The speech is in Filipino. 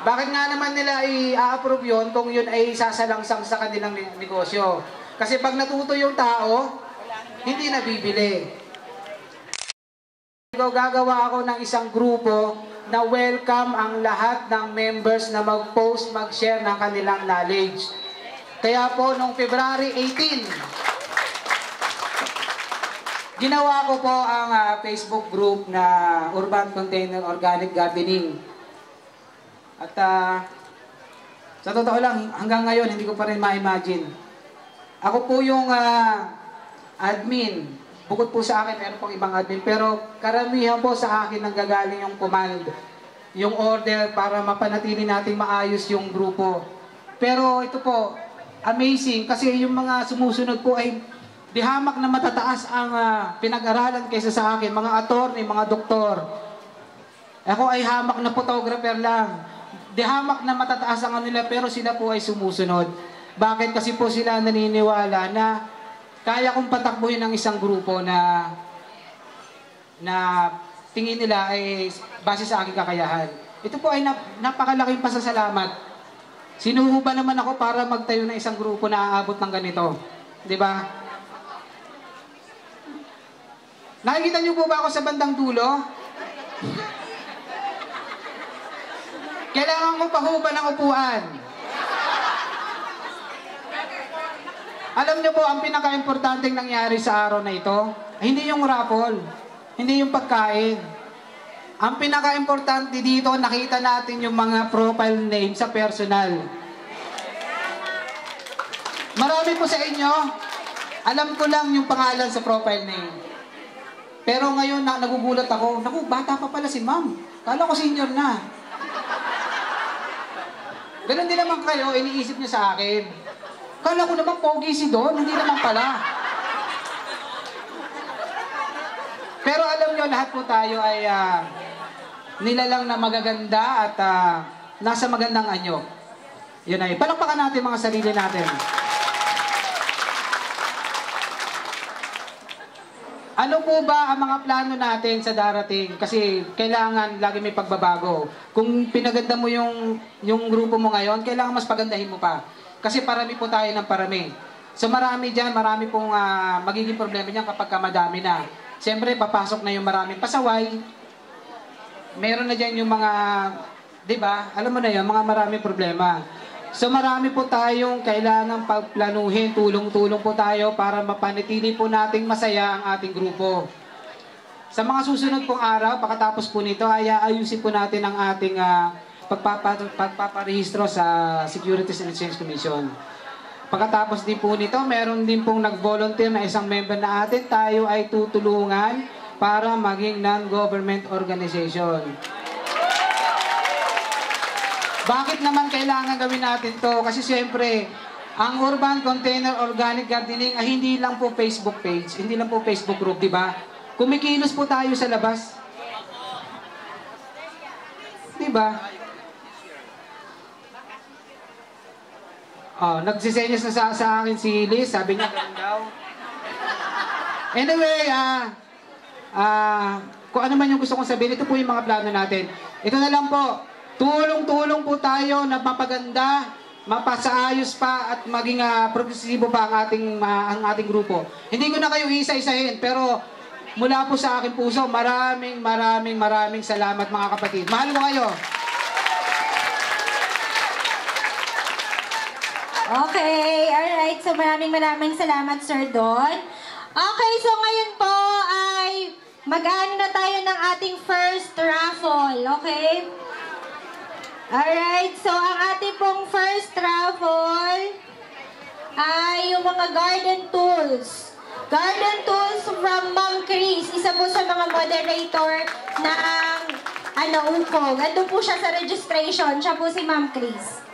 Bakit nga naman nila i-approve yun kung yun ay sasalangsang sa kanilang negosyo? Kasi pag natuto yung tao, hindi nabibili. Gagawa ako ng isang grupo na welcome ang lahat ng members na mag-post, mag-share ng kanilang knowledge. Kaya po, noong February 18, ginawa ko po ang Facebook group na Urban Container Organic Gardening. At sa totoo lang, hanggang ngayon, hindi ko pa rin ma-imagine. Ako po yung admin. Bukod po sa akin, meron pong ibang admin. Pero karamihan po sa akin nanggagaling yung command, yung order para mapanatili natin maayos yung grupo. Pero ito po, amazing. Kasi yung mga sumusunod po ay di hamak na matataas ang pinag-aralan kaysa sa akin. Mga attorney, mga doktor. Ako ay hamak na photographer lang. Di hamak na matataas ang nila pero sila po ay sumusunod. Bakit? Kasi po sila naniniwala na kaya kong patakbuhin ng isang grupo na tingin nila ay base sa aking kakayahan. Ito po ay napakalaking pasasalamat. Sinuho ba naman ako para magtayo ng isang grupo na aabot ng ganito? Di ba? Nakikita niyo po ba ako sa bandang dulo? Kailangan ko pahuba ng upuan. Alam niyo po, ang pinaka-importanteng nangyari sa araw na ito, hindi yung raffle, hindi yung pagkain. Ang pinaka-importante dito, nakita natin yung mga profile name sa personal. Marami po sa inyo, alam ko lang yung pangalan sa profile name. Pero ngayon, nagugulat ako. Naku, bata pa pala si ma'am. Kala ko senior na. Ganun din naman kayo, iniisip niyo sa akin. Kala ko naman pogi si Don, hindi naman pala. Pero alam niyo, lahat po tayo ay nilalang na magaganda at nasa magandang anyo. Yun ay, palakpakan natin mga sarili natin. Ano po ba ang mga plano natin sa darating? Kasi kailangan lagi may pagbabago. Kung pinaganda mo yung grupo mo ngayon, kailangan mas pagandahin mo pa. Kasi parami po tayo ng parami. So marami dyan, marami pong magiging problema niyan kapag madami na. Siyempre, papasok na yung maraming pasaway. Meron na dyan yung mga, di ba? Alam mo na yun, mga maraming problema. So marami po tayong kailangan pagplanuhin, tulong-tulong po tayo para mapanatili po nating masaya ang ating grupo. Sa mga susunod pong araw, pagkatapos po nito, ay ayusin po natin ang ating pagpaparehistro sa Securities and Exchange Commission. Pagkatapos din po nito, meron din pong nag-volunteer na isang member na atin, tayo ay tutulungan para maging non-government organization. Bakit naman kailangan gawin natin to? Kasi siyempre, ang Urban Container Organic Gardening ay hindi lang po Facebook page, hindi lang po Facebook group, di ba? Kumikilos po tayo sa labas. Di ba? Oh, nagsisenyas na sa akin si Liz, sabi niya ganun daw. Anyway, kung ano man yung gusto kong sabihin, ito po yung mga plano natin. Ito na lang po. Tulong-tulong po tayo na mapaganda, mapasaayos pa at maging progresibo pa ang ating grupo. Hindi ko na kayo isa-isahin, pero mula po sa aking puso, maraming salamat mga kapatid. Mahal ko kayo. Okay, alright. So maraming salamat Sir Don. Okay, so ngayon po ay mag-ano na tayo ng ating first raffle, okay? Alright, so ang ating pong first raffle ay yung mga garden tools. Garden tools from Ma'am Chris. Isa po sa mga moderator ng UCOG. Andun po siya sa registration. Siya po si Ma'am Chris.